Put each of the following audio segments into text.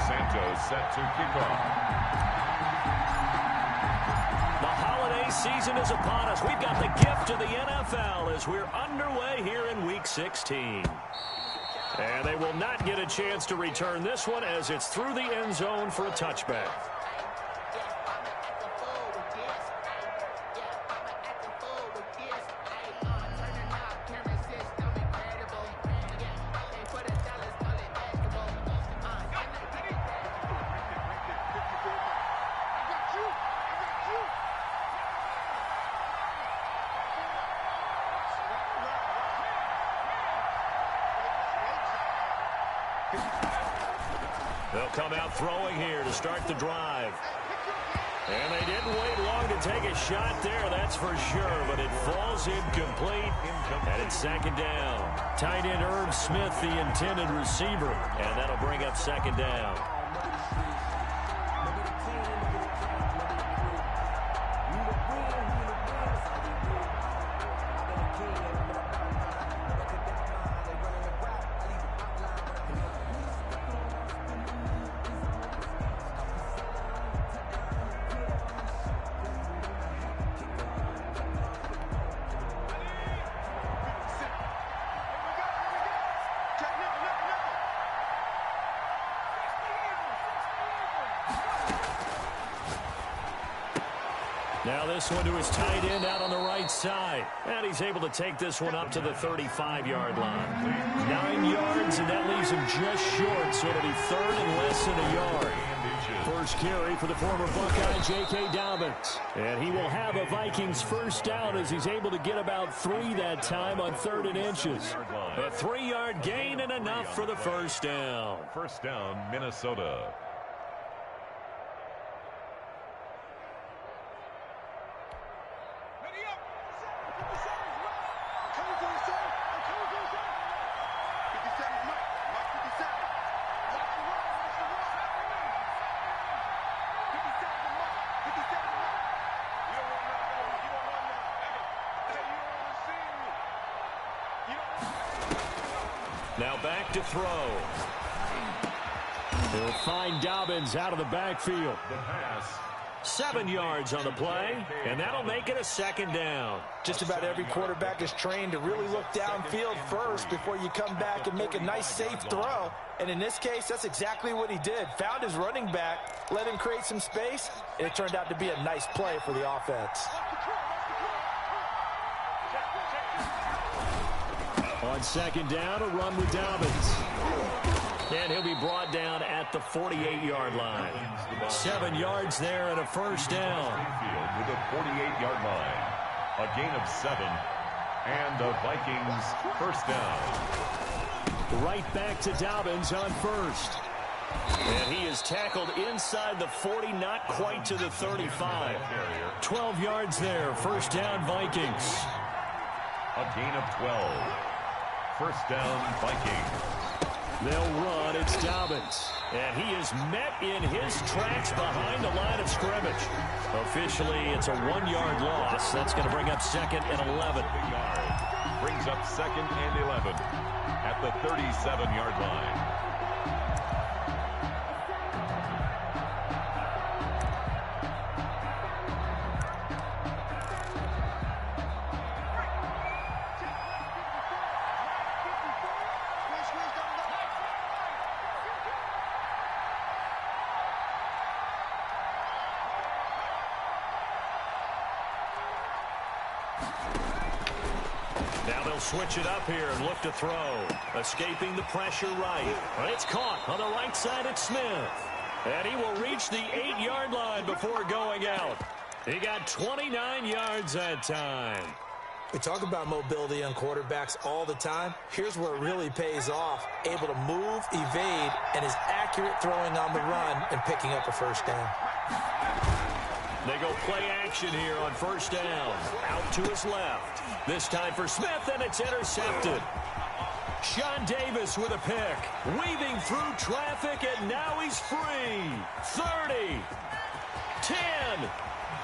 Santos set to kick off. The holiday season is upon us. We've got the gift of the NFL as we're underway here in Week 16. And they will not get a chance to return this one as it's through the end zone for a touchback. They'll come out throwing here to start the drive. And they didn't wait long to take a shot there, that's for sure. But it falls incomplete, and it's second down. Tight end Irv Smith, the intended receiver. And that'll bring up second down. Now this one to his tight end out on the right side. And he's able to take this one up to the 35-yard line. 9 yards, and that leaves him just short, so it'll be third and less than a yard. First carry for the former Buckeye, J.K. Dobbins. And he will have a Vikings first down as he's able to get about 3 that time on 3rd and inches. A 3-yard gain and enough for the first down. First down, Minnesota. Now back to throw. He'll find Dobbins out of the backfield. The pass. 7 yards on the play, and that'll make it a second down. Just about every quarterback is trained to really look downfield first before you come back and make a nice, safe throw. And in this case, that's exactly what he did. Found his running back, let him create some space, and it turned out to be a nice play for the offense. On second down, a run with Dobbins. And he'll be brought down at the 48-yard line. 7 yards there and a first down. With a 48-yard line. A gain of 7. And the Vikings first down. Right back to Dobbins on first. And he is tackled inside the 40, not quite to the 35. 12 yards there, first down Vikings. A gain of 12. First down, Vikings. They'll run. It's Dobbins. And he is met in his tracks behind the line of scrimmage. Officially, it's a 1-yard loss. That's going to bring up second and 11. Brings up second and 11 at the 37-yard line. Now they'll switch it up here and look to throw. Escaping the pressure right. It's caught on the right side at Smith. And he will reach the 8-yard line before going out. He got 29 yards that time. We talk about mobility on quarterbacks all the time. Here's where it really pays off. Able to move, evade, and is accurate throwing on the run and picking up a first down. They go play action here on first down. Out to his left. This time for Smith, and it's intercepted. Sean Davis with a pick. Weaving through traffic, and now he's free. 30. 10.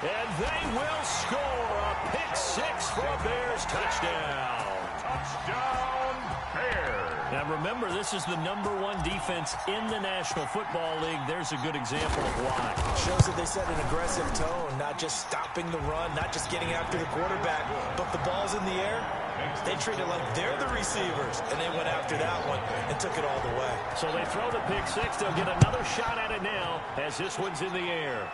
And they will score a pick six for a Bears touchdown. Touchdown, Now remember, this is the #1 defense in the National Football League. There's a good example of why. Shows that they set an aggressive tone, not just stopping the run, not just getting after the quarterback, but the ball's in the air. They treat it like they're the receivers, and they went after that one and took it all the way. So they throw the pick six. They'll get another shot at it now as this one's in the air.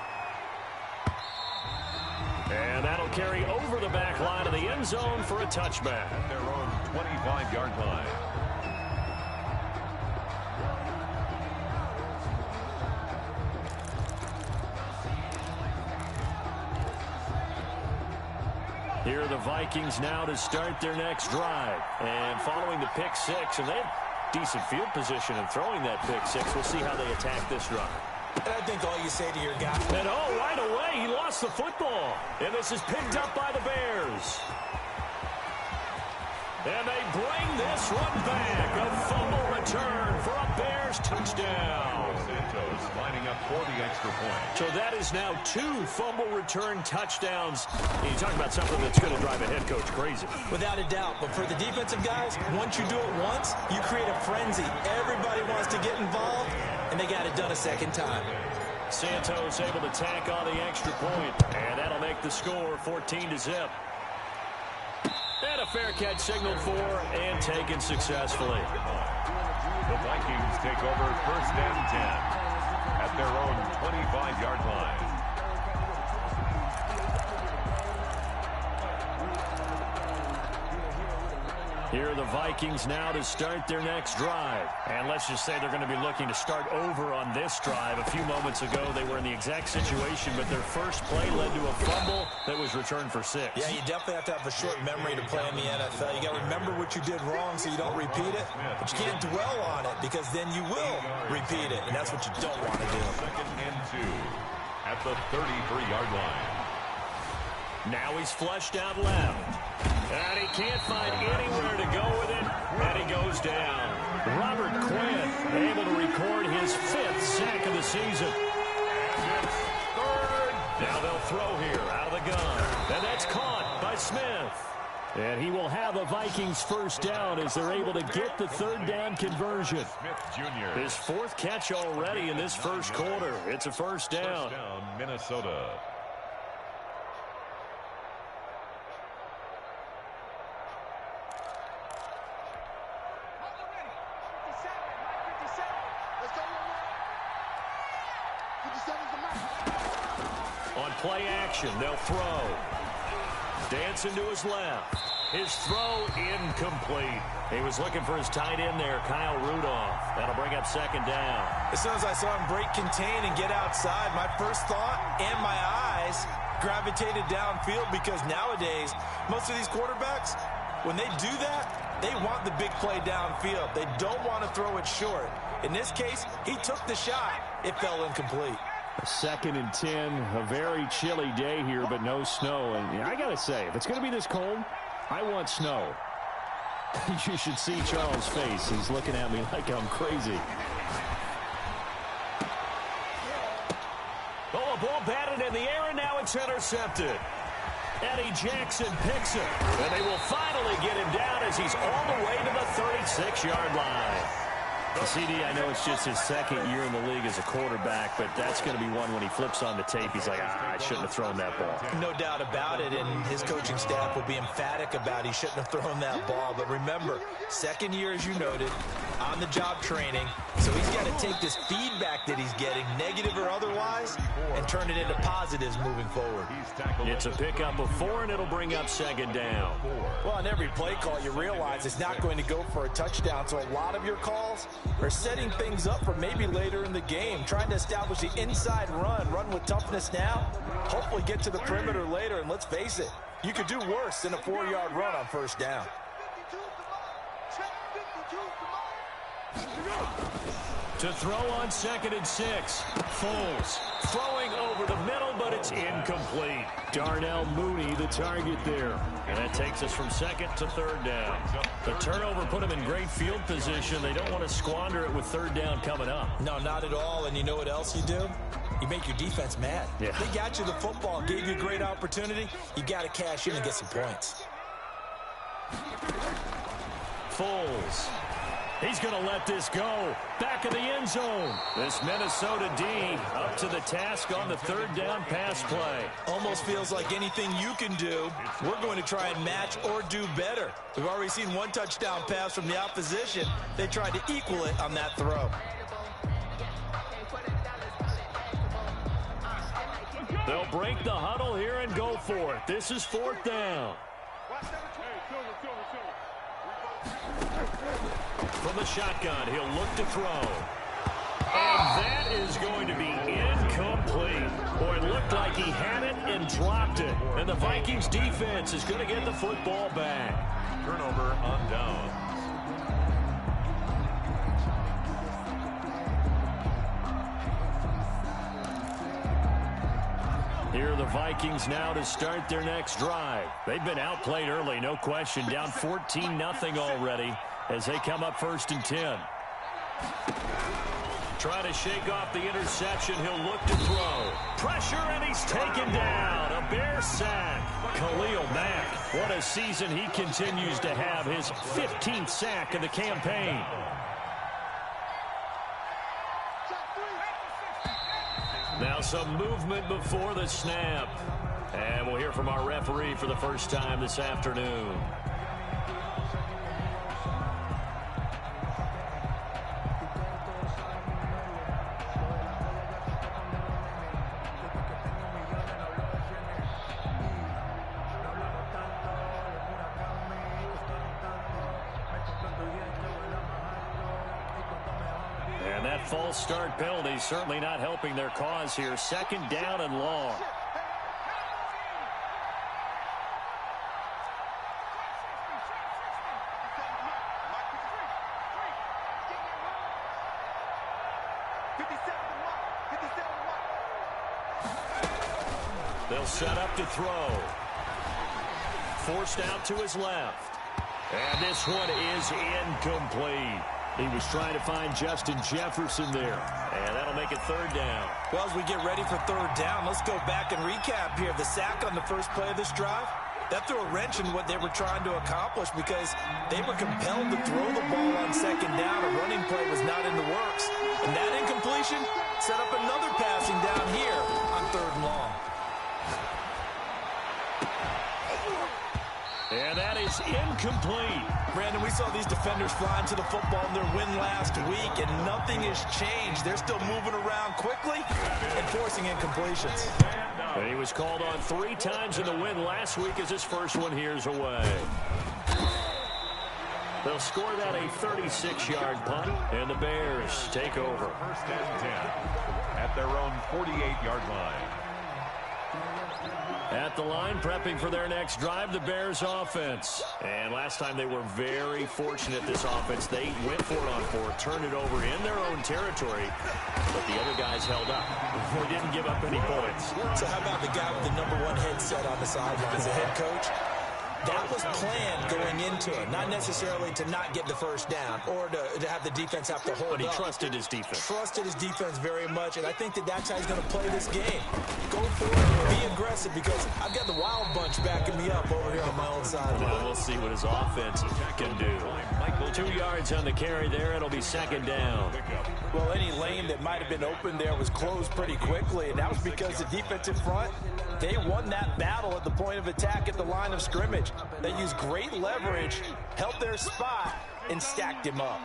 And that'll carry over the back line of the end zone for a touchback. At their own 25-yard line. Here are the Vikings now to start their next drive. And following the pick six, and they have decent field position in throwing that pick six. We'll see how they attack this drive. And I think all you say to your guy. And right away, he lost the football. And this is picked up by the Bears. And they bring this one back. A fumble return for a Bears touchdown. Santos lining up for the extra point. So that is now 2 fumble return touchdowns. And you talk about something that's going to drive a head coach crazy. Without a doubt. But for the defensive guys, once you do it once, you create a frenzy. Everybody wants to get involved, and they got it done a second time. Santos able to tack on the extra point. And that'll make the score 14-0. And a fair catch signaled for and taken successfully. The Vikings take over 1st and 10 at their own 25-yard line. Here are the Vikings now to start their next drive. And let's just say they're going to be looking to start over on this drive. A few moments ago, they were in the exact situation, but their first play led to a fumble that was returned for 6. Yeah, you definitely have to have a short memory to play in the NFL. You got to remember what you did wrong so you don't repeat it, but you can't dwell on it because then you will repeat it, and that's what you don't want to do. 2nd and 2 at the 33-yard line. Now he's flushed out left. And he can't find anywhere to go with it, and he goes down. Robert Quinn able to record his 5th sack of the season. And it's 3rd. Now they'll throw here out of the gun. And that's caught by Smith. And he will have a Vikings first down as they're able to get the 3rd down conversion. Smith Jr. His 4th catch already in this first quarter. It's a first down. First down, Minnesota. On play action, they'll throw. Dancing to his left. His throw incomplete. He was looking for his tight end there, Kyle Rudolph. That'll bring up 2nd down. As soon as I saw him break contain and get outside, my first thought and my eyes gravitated downfield because nowadays, most of these quarterbacks, when they do that, they want the big play downfield. They don't want to throw it short. In this case, he took the shot. It fell incomplete. 2nd and 10, a very chilly day here, but no snow. And I got to say, if it's going to be this cold, I want snow. You should see Charles' face. He's looking at me like I'm crazy. Oh, a ball batted in the air, and now it's intercepted. Eddie Jackson picks it, and they will finally get him down as he's all the way to the 36-yard line. CD, I know it's just his 2nd year in the league as a quarterback, but that's going to be one when he flips on the tape, he's like, I shouldn't have thrown that ball. No doubt about it, and his coaching staff will be emphatic about he shouldn't have thrown that ball. But remember, 2nd year, as you noted, on-the-job training, so he's got to take this feedback that he's getting, negative or otherwise, and turn it into positives moving forward. It's a pickup of 4, and it'll bring up 2nd down. Well, on every play call, you realize it's not going to go for a touchdown, so a lot of your calls are setting things up for maybe later in the game, trying to establish the inside run with toughness now, hopefully get to the perimeter later, and let's face it, you could do worse than a 4-yard run on 1st down. To throw on 2nd and 6. Foles throwing over the middle, but it's incomplete. Darnell Mooney, the target there. And that takes us from 2nd to 3rd down. The turnover put them in great field position. They don't want to squander it with 3rd down coming up. No, not at all. And you know what else you do? You make your defense mad. Yeah. They got you the football, gave you a great opportunity. You got to cash in and get some points. Foles. He's going to let this go. Back of the end zone. This Minnesota D up to the task on the third down pass play. Almost feels like anything you can do, we're going to try and match or do better. We've already seen one touchdown pass from the opposition. They tried to equal it on that throw. They'll break the huddle here and go for it. This is fourth down. From the shotgun, he'll look to throw. And that is going to be incomplete. Boy, it looked like he had it and dropped it. And the Vikings defense is going to get the football back. Turnover on downs. Here are the Vikings now to start their next drive. They've been outplayed early, no question. Down 14-0 already as they come up 1st and 10. Trying to shake off the interception. He'll look to throw. Pressure, and he's taken down. A Bear sack. Khalil Mack, what a season he continues to have. His 15th sack of the campaign. Now some movement before the snap. And we'll hear from our referee for the first time this afternoon. False start penalty certainly not helping their cause here. 2nd down and long. They'll set up to throw. Forced out to his left. And this one is incomplete. He was trying to find Justin Jefferson there. And that'll make it 3rd down. Well, as we get ready for 3rd down, let's go back and recap here. The sack on the first play of this drive, that threw a wrench in what they were trying to accomplish because they were compelled to throw the ball on 2nd down. A running play was not in the works. And that incompletion set up another passing down here on 3rd and long. And that is incomplete. Brandon, we saw these defenders flying to the football in their win last week, and nothing has changed. They're still moving around quickly and forcing incompletions. And he was called on 3 times in the win last week as his first one here's away. They'll score that a 36-yard punt, and the Bears take over. 1st and 10 at their own 48-yard line. At the line, prepping for their next drive, the Bears offense. And last time they were very fortunate, this offense. They went for it on 4, turned it over in their own territory, but the other guys held up. They didn't give up any points. So how about the guy with the #1 headset on the sidelines, the head coach? That was planned going into it, not necessarily to not get the first down or to have the defense have to hold up. But he trusted his defense. Trusted his defense very much, and I think that's how he's going to play this game. Go for it, be aggressive, because I've got the wild bunch backing me up over here on my own side. Well, we'll see what his offense can do. 2 yards on the carry there. It'll be 2nd down. Well, any lane that might have been open there was closed pretty quickly, and that was because the defensive front, they won that battle at the point of attack at the line of scrimmage. They used great leverage, held their spot, and stacked him up.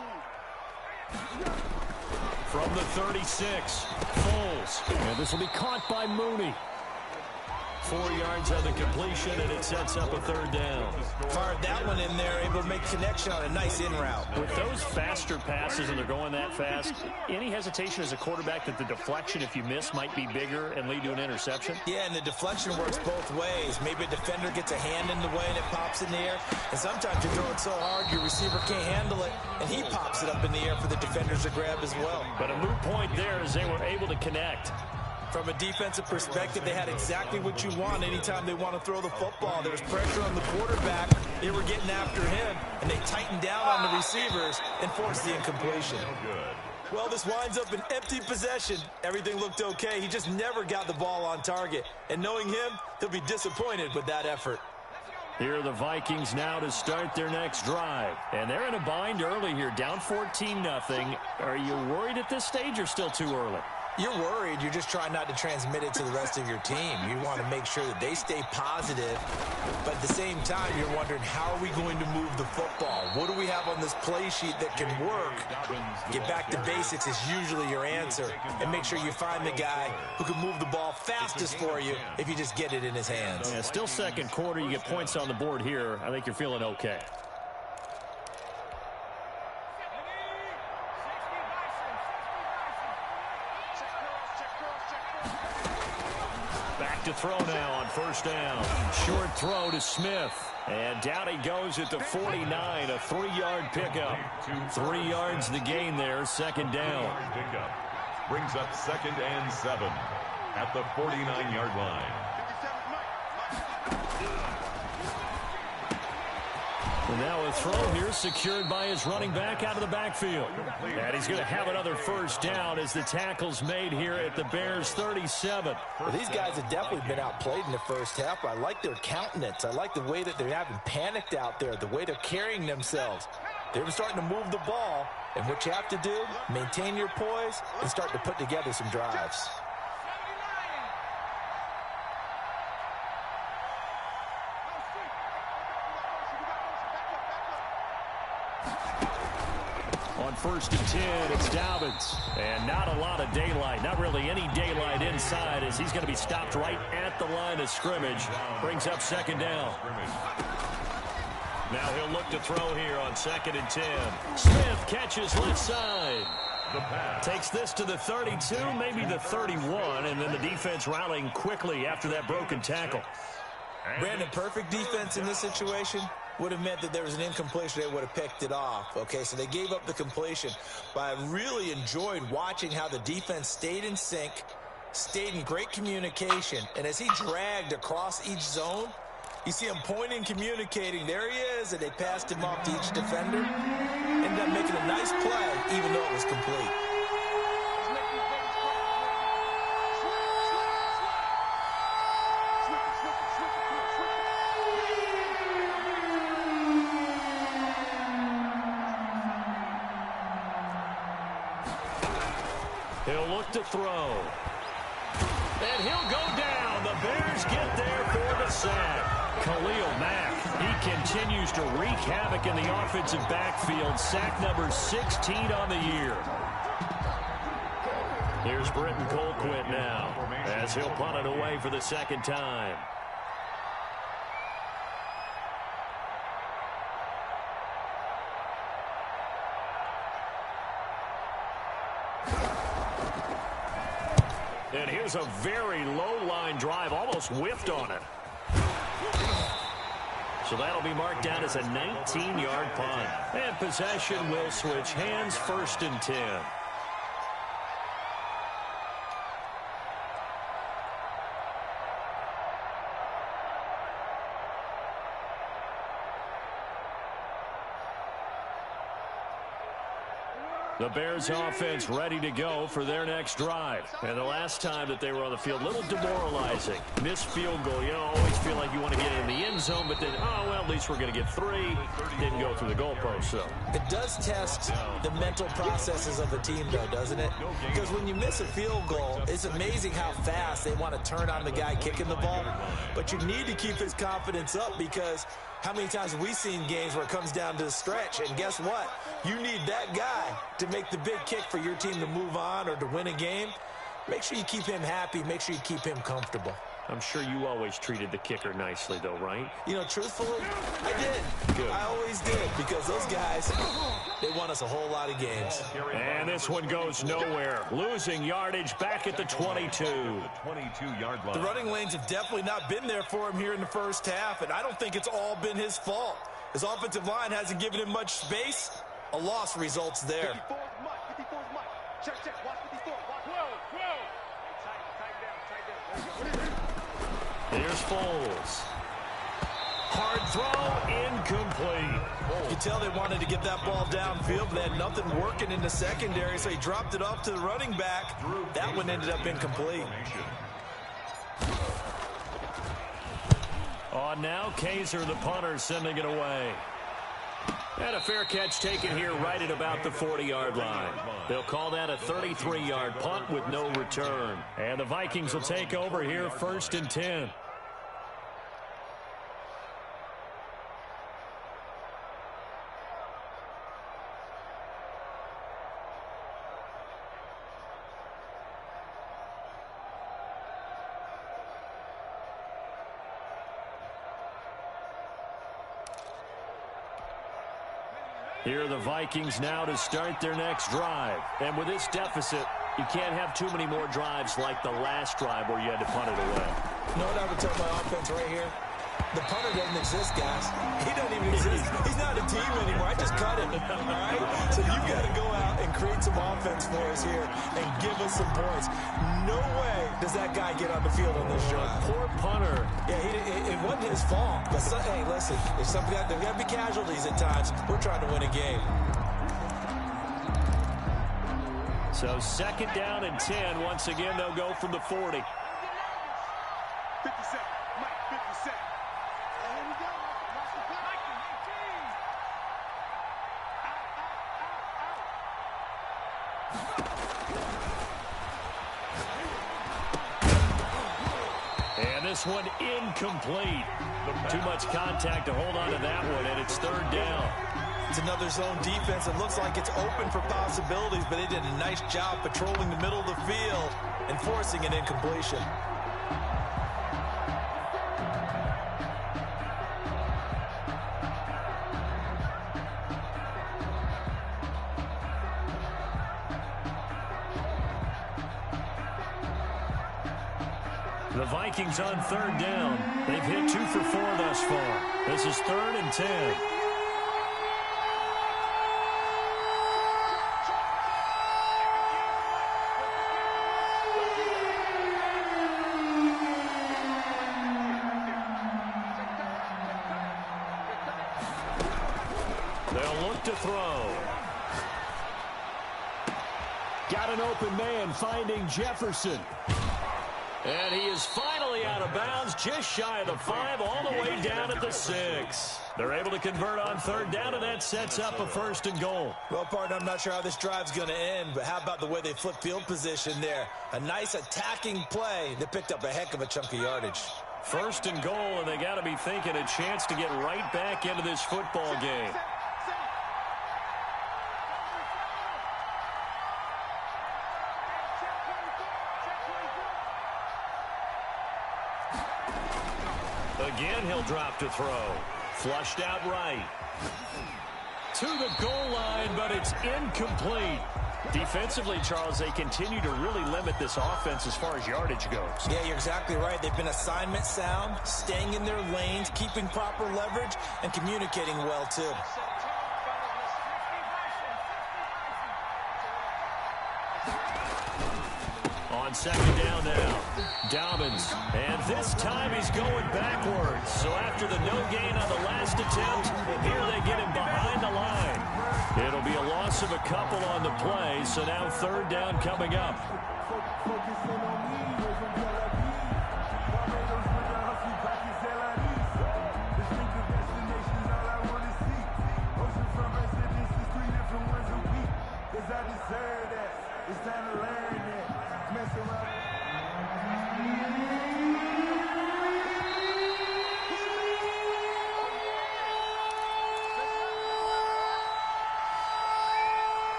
From the 36, Foles. And this will be caught by Mooney. 4 yards on the completion, and it sets up a 3rd down. Fired that one in there, able to make connection on a nice in route. With those faster passes, and they're going that fast, any hesitation as a quarterback that the deflection, if you miss, might be bigger and lead to an interception? Yeah, and the deflection works both ways. Maybe a defender gets a hand in the way and it pops in the air. And sometimes you throw it so hard your receiver can't handle it, and he pops it up in the air for the defenders to grab as well. But a moot point there as they were able to connect. From a defensive perspective, they had exactly what you want anytime they want to throw the football. There was pressure on the quarterback. They were getting after him, and they tightened down on the receivers and forced the incompletion. Well, this winds up an empty possession. Everything looked okay. He just never got the ball on target. And knowing him, he'll be disappointed with that effort. Here are the Vikings now to start their next drive. And they're in a bind early here, down 14-0. Are you worried at this stage or still too early? You're worried. You're just trying not to transmit it to the rest of your team. You want to make sure that they stay positive. But at the same time, you're wondering, how are we going to move the football? What do we have on this play sheet that can work? Get back to basics is usually your answer. And make sure you find the guy who can move the ball fastest for you if you just get it in his hands. Yeah, still second quarter. You get points on the board here. I think you're feeling okay. To throw now on first down. Short throw to Smith. And down he goes at the 49, a 3-yard pickup. 3 yards the gain there, second down. Brings up 2nd and 7 at the 49-yard line. And now a throw here secured by his running back out of the backfield. And he's going to have another first down as the tackle's made here at the Bears' 37. Well, these guys have definitely been outplayed in the first half. I like their countenance. I like the way that they're having panicked out there, the way they're carrying themselves. They're starting to move the ball. And what you have to do, maintain your poise and start to put together some drives. On 1st and 10, it's Dobbins. And not a lot of daylight, not really any daylight inside, as he's going to be stopped right at the line of scrimmage. Brings up second down. Now he'll look to throw here on 2nd and 10. Smith catches left side. Takes this to the 32, maybe the 31, and then the defense rallying quickly after that broken tackle. Brandon, perfect defense in this situation would have meant that there was an incompletion. They would have picked it off. Okay, so they gave up the completion. But I really enjoyed watching how the defense stayed in sync, stayed in great communication. And as he dragged across each zone, you see him pointing, communicating. There he is, and they passed him off to each defender. Ended up making a nice play, even though it was complete. He'll look to throw. And he'll go down. The Bears get there for the sack. Khalil Mack, he continues to wreak havoc in the offensive backfield. Sack number 16 on the year. Here's Britton Colquitt now as he'll punt it away for the second time. And here's a very low-line drive, almost whiffed on it. So that'll be marked down as a 19-yard punt. And possession will switch hands, 1st and 10. The Bears offense ready to go for their next drive. And the last time that they were on the field, a little demoralizing. Missed field goal. You know, always feel like you want to get in the end zone, but then, oh, well, at least we're going to get 3. Didn't go through the goalpost, so. It does test the mental processes of the team, though, doesn't it? Because when you miss a field goal, it's amazing how fast they want to turn on the guy kicking the ball. But you need to keep his confidence up, because how many times have we seen games where it comes down to the stretch? And guess what? You need that guy to make the big kick for your team to move on or to win a game. Make sure you keep him happy. Make sure you keep him comfortable. I'm sure you always treated the kicker nicely, though, right? You know, truthfully, I did. Good. I always did, because those guys, they won us a whole lot of games. And this one goes nowhere. Losing yardage back at the 22. 22-yard line. The running lanes have definitely not been there for him here in the first half, and I don't think it's all been his fault. His offensive line hasn't given him much space. A loss results there. 54 Mike. Check. Watch 54. Whoa. Tight down. Here's Foles. Hard throw, incomplete. You tell they wanted to get that ball downfield, but they had nothing working in the secondary, so he dropped it off to the running back. That one ended up incomplete. On now, Kaiser, the punter, sending it away. And a fair catch taken here right at about the 40-yard line. They'll call that a 33-yard punt with no return. And the Vikings will take over here 1st and 10. Here are the Vikings now to start their next drive. And with this deficit, you can't have too many more drives like the last drive where you had to punt it away. You know what I would tell my offense right here? The punter doesn't exist, guys. He doesn't even exist. He's not a team anymore. I just cut him. All right? So you've got to go out and create some offense for us here and give us some points. No way does that guy get on the field on this drive. Poor punter. Yeah, it wasn't his fault. But, hey, listen, if there's got to be casualties at times. We're trying to win a game. So 2nd down and 10. Once again, they'll go from the 40. 50 seconds. Mike, 50 seconds. Here we go. Watch the clock. And this one incomplete. Too much contact to hold on to that one, and it's 3rd down. It's another zone defense. It looks like it's open for possibilities, but they did a nice job patrolling the middle of the field and forcing an incompletion. The Vikings on 3rd down. They've hit 2 for 4 thus far. This is 3rd and 10. They'll look to throw. Got an open man finding Jefferson. And he is finally out of bounds, just shy of the 5, all the way down at the 6. They're able to convert on 3rd down, and that sets up a 1st and goal. Well, partner, I'm not sure how this drive's going to end, but how about the way they flip field position there? A nice attacking play that picked up a heck of a chunk of yardage. 1st and goal, and they got to be thinking a chance to get right back into this football game. Again, he'll drop to throw. Flushed out right. To the goal line, but it's incomplete. Defensively, Charles, they continue to really limit this offense as far as yardage goes. Yeah, you're exactly right. They've been assignment sound, staying in their lanes, keeping proper leverage, and communicating well, too. On 2nd down now, Dobbins, and this time he's going backwards. So after the no gain on the last attempt, here they get him behind the line. It'll be a loss of a couple on the play, so now 3rd down coming up.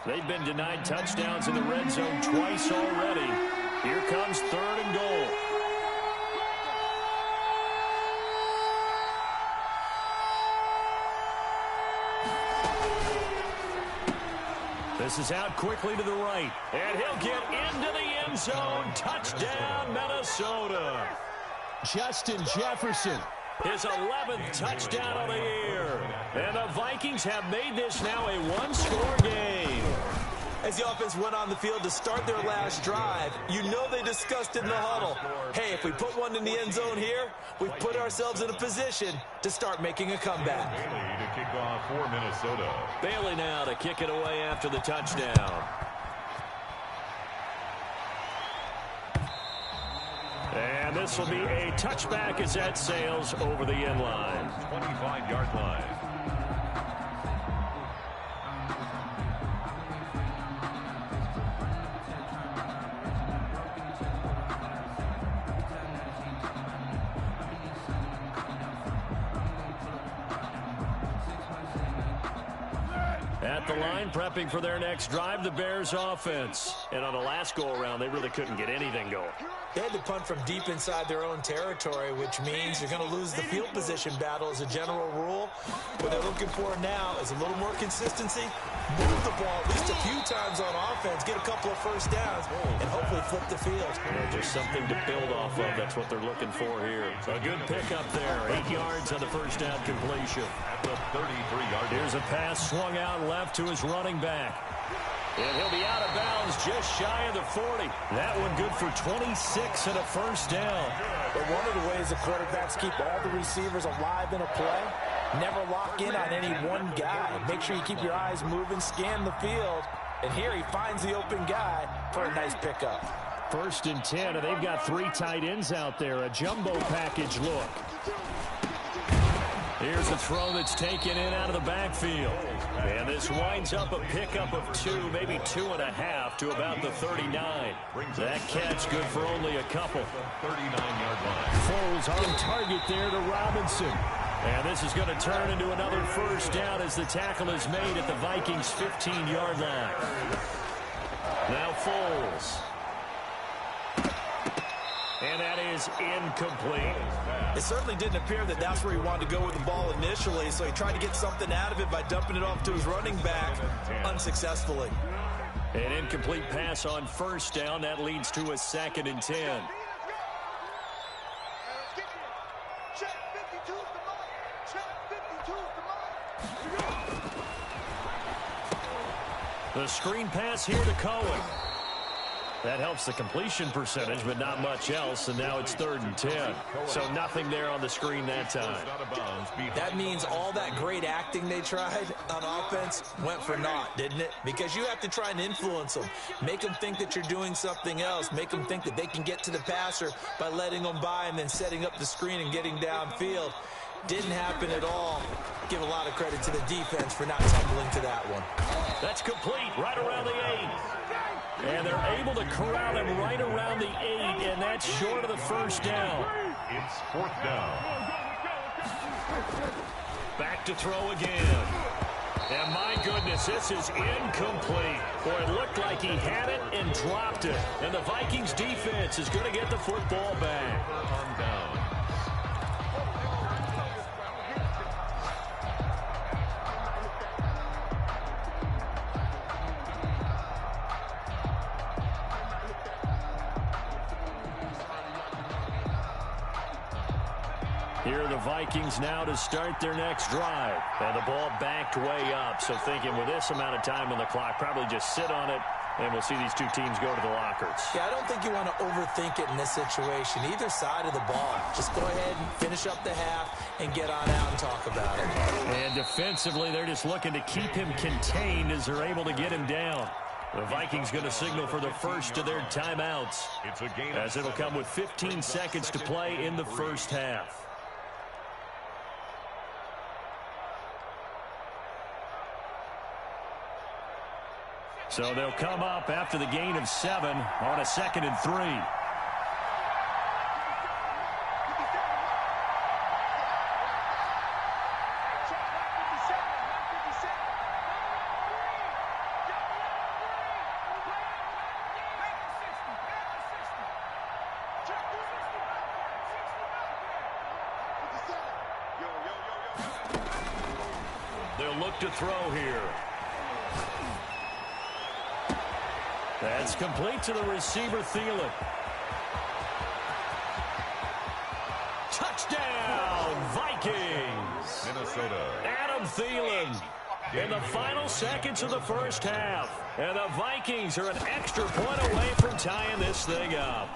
They've been denied touchdowns in the red zone twice already. Here comes 3rd and goal. This is out quickly to the right. And he'll get into the end zone. Touchdown, Minnesota. Justin Jefferson. His 11th touchdown of the year. And the Vikings have made this now a one-score game. As the offense went on the field to start their last drive, you know they discussed in the huddle, hey, if we put one in the end zone here, we've put ourselves in a position to start making a comeback. Bailey to kick off for Minnesota. Bailey now to kick it away after the touchdown. And this will be a touchback as that sails over the end line. 25-yard line. At the line, prepping for their next drive, the Bears offense. And on the last go-around, they really couldn't get anything going. They had to punt from deep inside their own territory, which means you're going to lose the field position battle as a general rule. What they're looking for now is a little more consistency, move the ball at least a few times on offense, get a couple of first downs, and hopefully flip the field. Just something to build off of. That's what they're looking for here. A good pickup there. 8 yards on the first down completion. At the 33-yard line. Here's a pass swung out left to his running back. And he'll be out of bounds just shy of the 40. That one good for 26 and a first down. But one of the ways the quarterbacks keep all the receivers alive in a play, never lock in on any one guy. Make sure you keep your eyes moving, scan the field. And here he finds the open guy for a nice pickup. 1st and 10, and they've got 3 tight ends out there. A jumbo package look. Here's a throw that's taken in out of the backfield. And this winds up a pickup of 2, maybe 2.5 to about the 39. That catch good for only a couple. 39-yard line. Foles on target there to Robinson. And this is going to turn into another first down as the tackle is made at the Vikings' 15-yard line. Now Foles. And that is incomplete. It certainly didn't appear that that's where he wanted to go with the ball initially, so he tried to get something out of it by dumping it off to his running back unsuccessfully. An incomplete pass on first down. That leads to a 2nd and 10. The screen pass here to Cohen. That helps the completion percentage, but not much else, and now it's 3rd and 10. So nothing there on the screen that time. That means all that great acting they tried on offense went for naught, didn't it? Because you have to try and influence them. Make them think that you're doing something else. Make them think that they can get to the passer by letting them by and then setting up the screen and getting downfield. Didn't happen at all. Give a lot of credit to the defense for not tumbling to that one. That's complete right around the 8. And they're able to corral him right around the 8, and that's short of the first down. It's 4th down. Back to throw again. And my goodness, this is incomplete. Boy, it looked like he had it and dropped it. And the Vikings defense is going to get the football back. On down. Here are the Vikings now to start their next drive. And the ball backed way up. So thinking with this amount of time on the clock, probably just sit on it, and we'll see these two teams go to the lockers. Yeah, I don't think you want to overthink it in this situation. Either side of the ball. Just go ahead and finish up the half and get on out and talk about it. And defensively, they're just looking to keep him contained as they're able to get him down. The Vikings going to signal for the first of their timeouts, It's a gain as it'll come with 15 seconds to play in the first half. So they'll come up after the gain of 7 on a 2nd and 3. They'll look to throw here. That's complete to the receiver, Thielen. Touchdown, Vikings! Minnesota. Adam Thielen in the final seconds of the first half. And the Vikings are an extra point away from tying this thing up.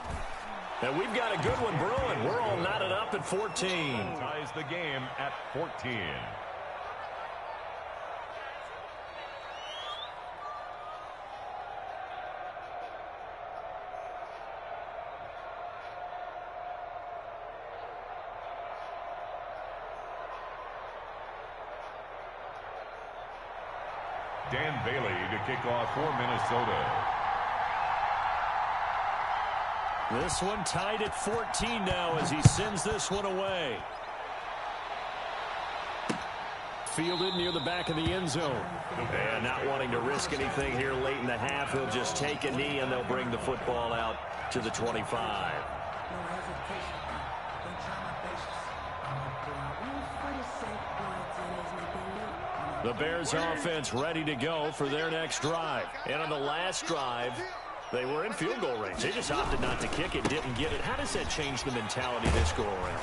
And we've got a good one brewing. We're all knotted up at 14. Ties the game at 14. Dan Bailey to kick off for Minnesota. This one tied at 14 now as he sends this one away. Fielded near the back of the end zone. And not wanting to risk anything here late in the half, he'll just take a knee and they'll bring the football out to the 25. The Bears offense ready to go for their next drive. And on the last drive, they were in field goal range. They just opted not to kick it, didn't get it. How does that change the mentality this go around?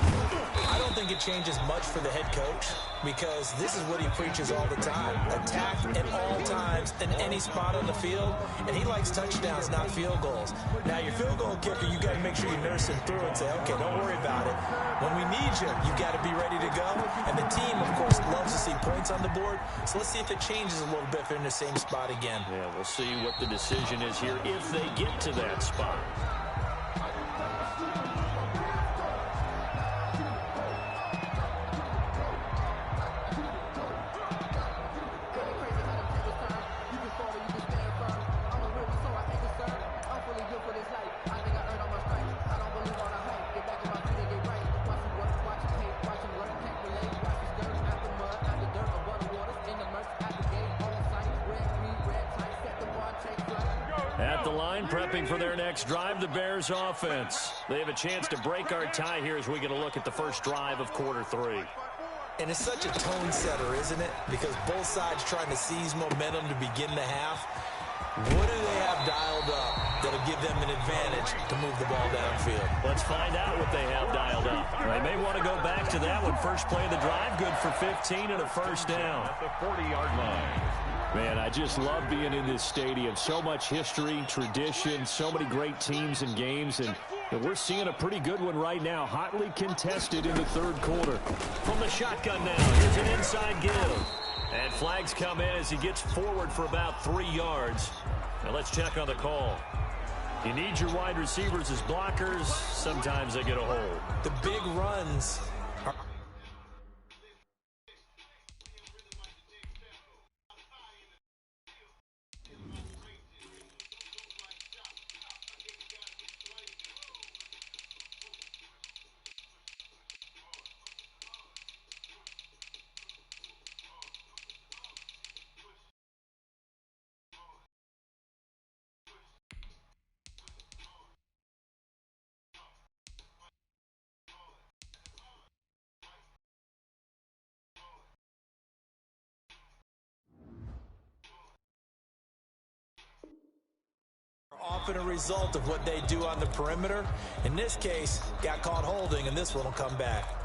I don't think it changes much for the head coach because this is what he preaches all the time. Attack at all times in any spot on the field, and he likes touchdowns, not field goals. Now, your field goal kicker, you got to make sure you nurse him through and say, okay, don't worry about it. When we need you, you got to be ready to go. And the team, of course, loves to see points on the board. So let's see if it changes a little bit if they're in the same spot again. Yeah, we'll see what the decision is here if they get to that spot. At the line, prepping for their next drive, the Bears offense. They have a chance to break our tie here as we get a look at the first drive of quarter 3. And it's such a tone setter, isn't it? Because both sides trying to seize momentum to begin the half. What do they have dialed up that'll give them an advantage to move the ball downfield? Let's find out what they have dialed up. They may want to go back to that one. First play of the drive, good for 15 and a first down. At the 40-yard line. Man, I just love being in this stadium. So much history, tradition, so many great teams and games, and we're seeing a pretty good one right now. Hotly contested in the third quarter. From the shotgun now, here's an inside give. And flags come in as he gets forward for about 3 yards. Now let's check on the call. You need your wide receivers as blockers. Sometimes they get a hold. The big runs are... often a result of what they do on the perimeter. In this case, got caught holding, and this one will come back.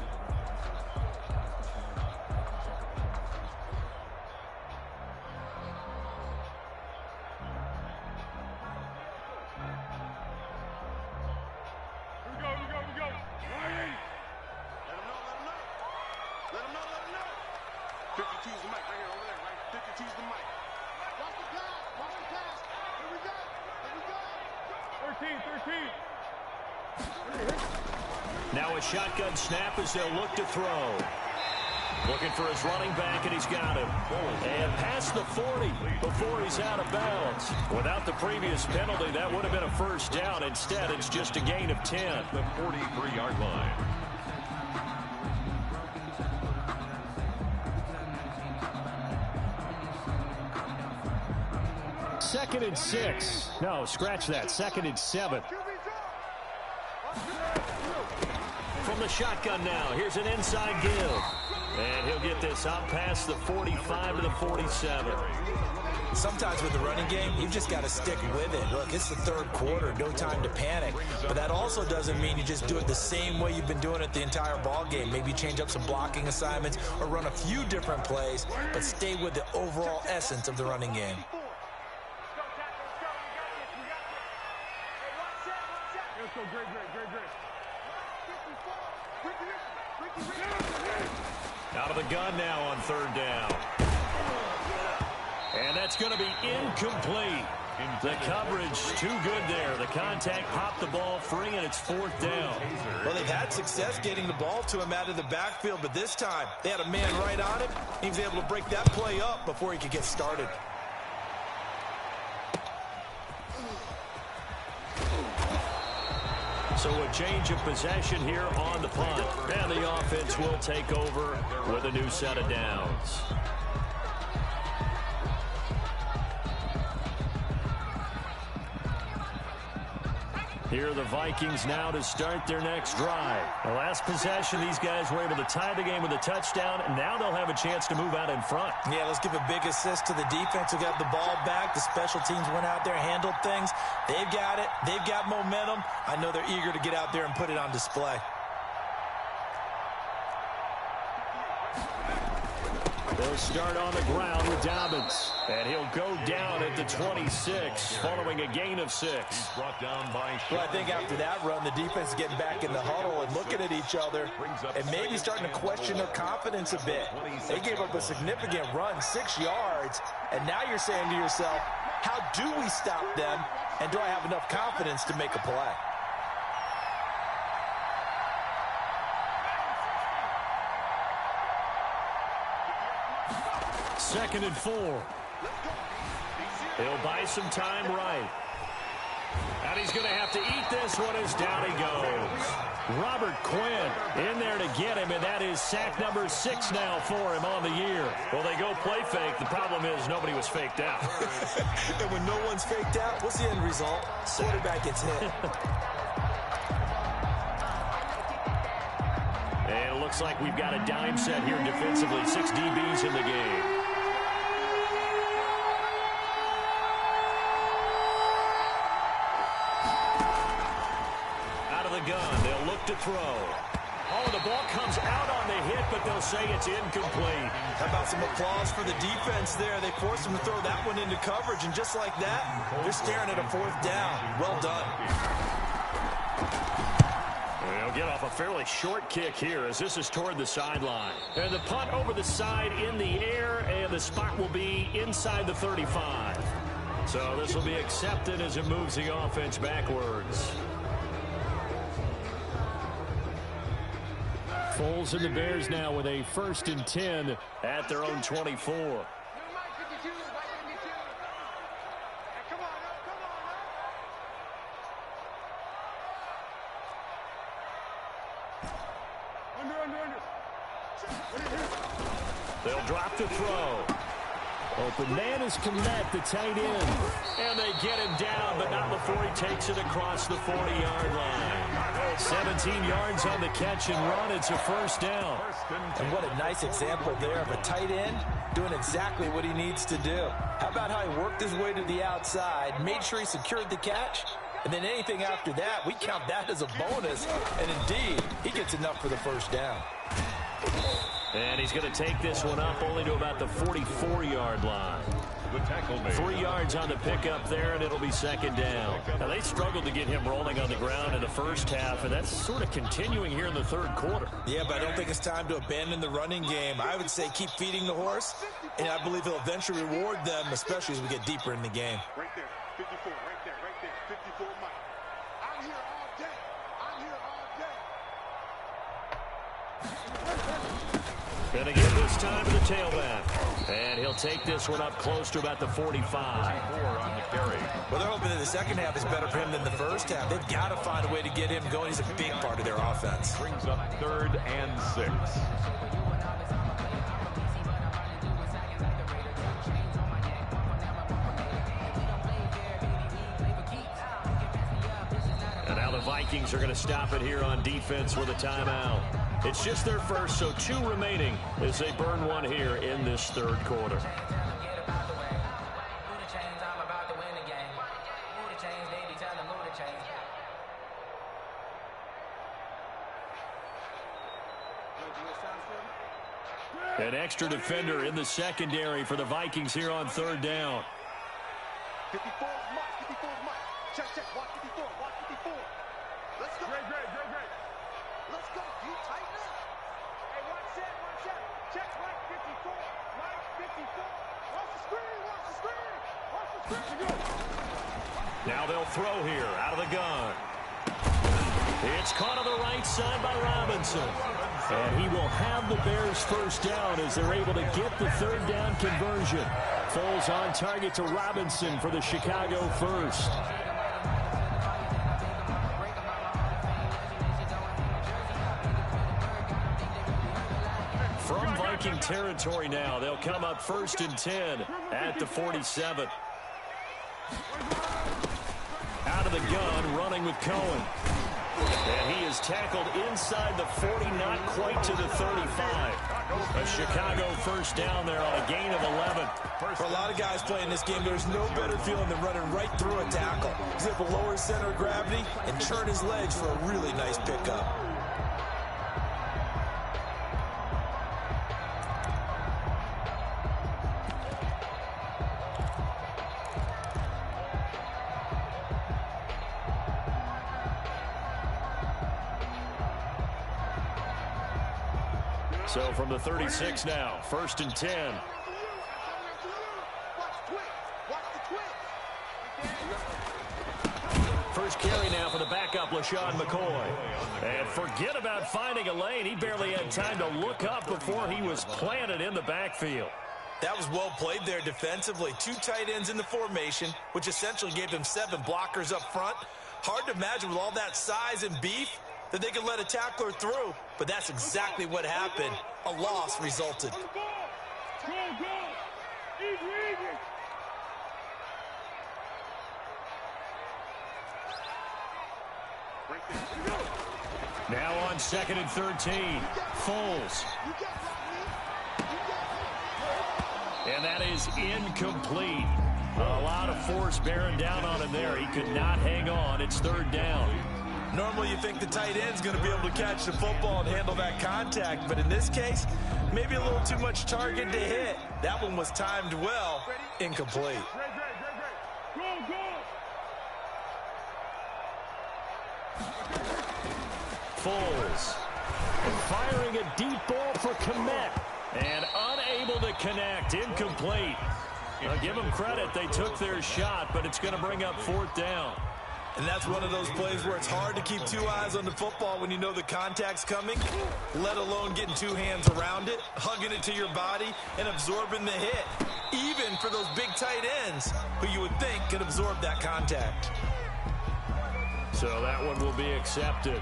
Now a shotgun snap as they'll look to throw. Looking for his running back, and he's got him. And past the 40 before he's out of bounds. Without the previous penalty, that would have been a first down. Instead, it's just a gain of 10. The 43-yard line. Second and 6. No, scratch that. Second and 7. From the shotgun now, here's an inside give. And he'll get this out past the 45 to the 47. Sometimes with the running game, you've just got to stick with it. Look, it's the third quarter, no time to panic. But that also doesn't mean you just do it the same way you've been doing it the entire ball game. Maybe change up some blocking assignments or run a few different plays, but stay with the overall essence of the running game. Out of the gun now on third down. And that's going to be incomplete. The coverage too good there. The contact popped the ball free, and it's fourth down. Well, they've had success getting the ball to him out of the backfield, but this time they had a man right on him. He was able to break that play up before he could get started. So a change of possession here on the punt. And the offense will take over with a new set of downs. Here are the Vikings now to start their next drive. The last possession, these guys were able to tie the game with a touchdown, and now they'll have a chance to move out in front. Yeah, let's give a big assist to the defense who got the ball back. The special teams went out there, handled things. They've got it. They've got momentum. I know they're eager to get out there and put it on display. They'll start on the ground with Dobbins. And he'll go down at the 26 following a gain of 6. He's brought down by Well, I think after that run, the defense is getting back in the huddle and looking at each other and maybe starting to question their confidence a bit. They gave up a significant run, 6 yards, and now you're saying to yourself, how do we stop them, and do I have enough confidence to make a play? Second and 4. He'll buy some time right. And he's going to have to eat this one as down he goes. Robert Quinn in there to get him, and that is sack number 6 now for him on the year. Well, they go play fake. The problem is nobody was faked out. And when no one's faked out, what's the end result? Quarterback gets hit. And it looks like we've got a dime set here defensively. 6 DBs in the game. Gun. They'll look to throw. Oh, the ball comes out on the hit, but they'll say it's incomplete. How about some applause for the defense there? They forced him to throw that one into coverage, and just like that, they're staring at a fourth down. Well done. They'll get off a fairly short kick here as this is toward the sideline. And the punt over the side in the air, and the spot will be inside the 35. So this will be accepted as it moves the offense backwards. Foles and the Bears now with a 1st and 10 at their own 24. They'll drop the throw. Open man is Komet, the tight end. And they get him down, but not before he takes it across the 40-yard line. 17 yards on the catch and run. It's a first down. And what a nice example there of a tight end doing exactly what he needs to do. How about how he worked his way to the outside, made sure he secured the catch, and then anything after that, we count that as a bonus. And indeed, he gets enough for the first down. And he's going to take this one up only to about the 44-yard line. 3 yards on the pickup there, and it'll be second down. Now, they struggled to get him rolling on the ground in the first half, and that's sort of continuing here in the third quarter. Yeah, but I don't think it's time to abandon the running game. I would say keep feeding the horse, and I believe he'll eventually reward them, especially as we get deeper in the game. Right there, 54, right there, 54 Mike. I'm here all day. I'm here all day. Going to give this time to the tailback. And he'll take this one up close to about the 45. On the carry. Well, they're hoping that the second half is better for him than the first half. They've got to find a way to get him going. He's a big part of their offense. Brings up 3rd and 6. And now the Vikings are going to stop it here on defense with a timeout. It's just their first, so 2 remaining as they burn one here in this third quarter. An extra defender in the secondary for the Vikings here on third down. 54 mark, 54 mark. Check, check, watch 54, watch 54. Let's go. Great. Let's go, you tighten up. Hey, watch that. Check, right 54, right 54. Watch the screen. Now they'll throw here, out of the gun. It's caught on the right side by Robinson. And he will have the Bears first down as they're able to get the third down conversion. Foles on target to Robinson for the Chicago first. From Viking territory now, they'll come up 1st and 10 at the 47. Out of the gun, running with Cohen. And he is tackled inside the 40, not quite to the 35. A Chicago first down there on a gain of 11. For a lot of guys playing this game, there's no better feeling than running right through a tackle. He's able to lower his center of gravity and turn his legs for a really nice pickup. So from the 36 now, 1st and 10. First carry now for the backup, LaShawn McCoy. And forget about finding a lane. He barely had time to look up before he was planted in the backfield. That was well played there defensively. 2 tight ends in the formation, which essentially gave him 7 blockers up front. Hard to imagine with all that size and beef that they could let a tackler through, but that's exactly what happened. A loss resulted. Now on 2nd and 13, Foles. And that is incomplete. A lot of force bearing down on him there. He could not hang on. It's 3rd down. Normally you think the tight end's going to be able to catch the football and handle that contact, but in this case, maybe a little too much target to hit. That one was timed well, incomplete. Foles firing a deep ball for Kmet and unable to connect, incomplete. I'll give them credit, they took their shot, but it's going to bring up 4th down. And that's one of those plays where it's hard to keep 2 eyes on the football when you know the contact's coming, let alone getting 2 hands around it, hugging it to your body, and absorbing the hit, even for those big tight ends who you would think could absorb that contact. So that one will be accepted.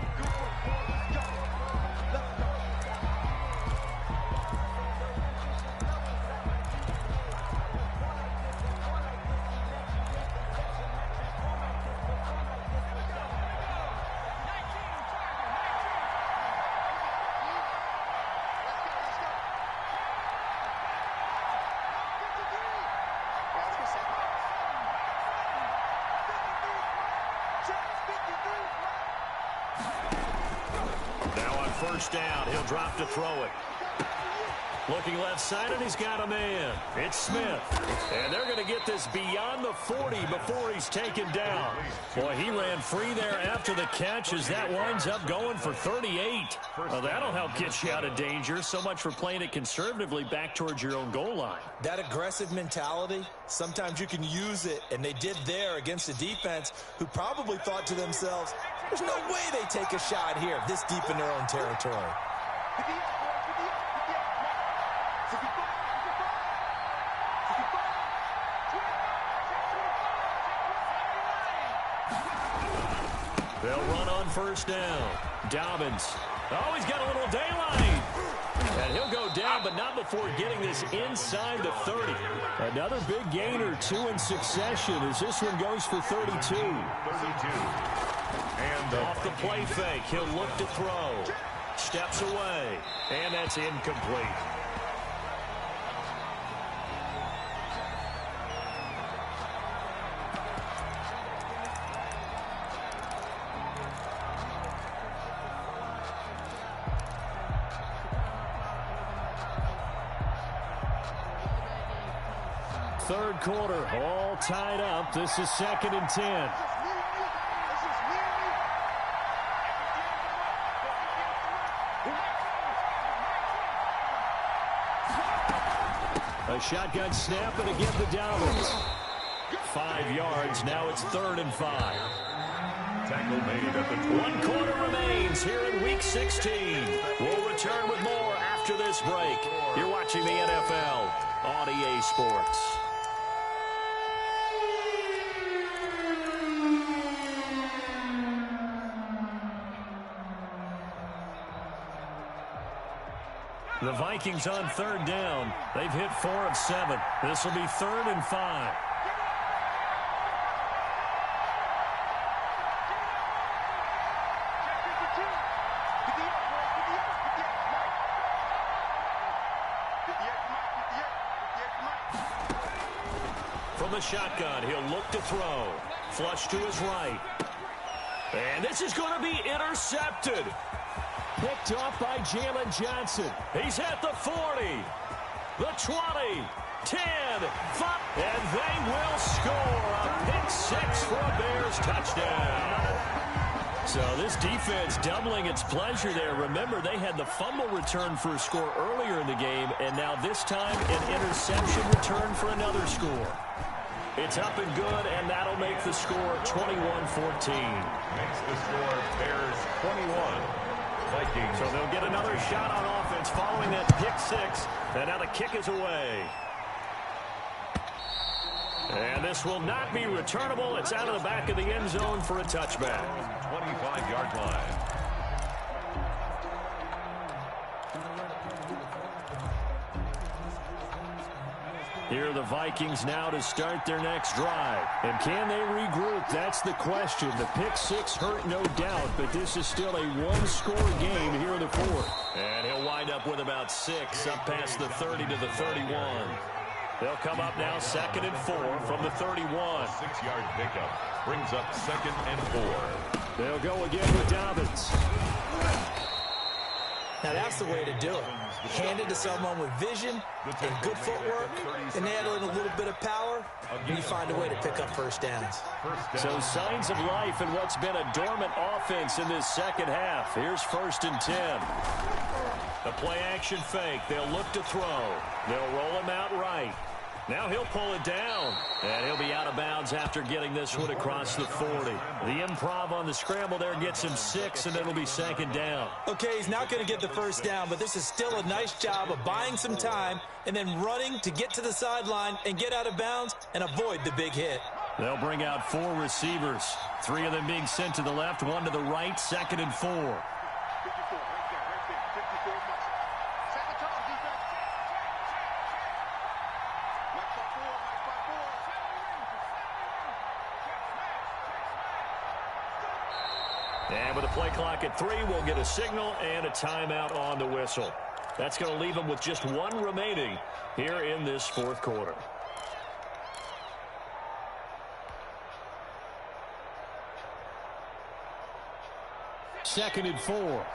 First down, he'll drop to throw it. Looking left side, and he's got a man. It's Smith. And they're going to get this beyond the 40 before he's taken down. Boy, he ran free there after the catch as that winds up going for 38. Well, that'll help get you out of danger. So much for playing it conservatively back towards your own goal line. That aggressive mentality, sometimes you can use it, and they did there against a defense who probably thought to themselves, there's no way they take a shot here this deep in their own territory. They'll run on first down. Dobbins. Oh, he's got a little daylight. And he'll go down, but not before getting this inside the 30. Another big gain or 2 in succession as this one goes for 32. 32. And off the play fake, he'll look to throw. Steps away, and that's incomplete. Third quarter, all tied up. This is 2nd and 10. A shotgun snap and again the Dolphins. 5 yards. Now it's 3rd and 5. Tackle made at the 20. 1 quarter remains here in Week 16. We'll return with more after this break. You're watching the NFL on EA Sports. The Vikings on 3rd down. They've hit 4 of 7. This will be 3rd and 5. From the shotgun, he'll look to throw. Flush to his right. And this is going to be intercepted. Picked off by Jalen Johnson. He's at the 40, the 20, 10, 5, and they will score a pick 6 for a Bears touchdown. So this defense doubling its pleasure there. Remember, they had the fumble return for a score earlier in the game, and now this time an interception return for another score. It's up and good, and that'll make the score 21-14. Makes the score Bears 21. Vikings. So they'll get another shot on offense following that pick 6, and now the kick is away. And this will not be returnable. It's out of the back of the end zone for a touchback. 25-yard line. Here are the Vikings now to start their next drive. And can they regroup? That's the question. The pick 6 hurt, no doubt, but this is still a one-score game here in the 4th. And he'll wind up with about 6 up past the 30 to the 31. They'll come up now 2nd and 4 from the 31. 6-yard pickup brings up 2nd and 4. They'll go again with Dobbins. Now that's the way to do it. Hand it to someone with vision and good footwork, and add in a little bit of power, and you find a way to pick up first downs. So signs of life in what's been a dormant offense in this second half. Here's 1st and 10. The play action fake. They'll look to throw. They'll roll him out right. Now he'll pull it down, and he'll be out of bounds after getting this one across the 40. The improv on the scramble there gets him 6, and it'll be 2nd down. Okay, he's not going to get the first down, but this is still a nice job of buying some time and then running to get to the sideline and get out of bounds and avoid the big hit. They'll bring out 4 receivers, 3 of them being sent to the left, 1 to the right, 2nd and 4. And with a play clock at 3, we'll get a signal and a timeout on the whistle. That's going to leave them with just 1 remaining here in this 4th quarter. Second and 4.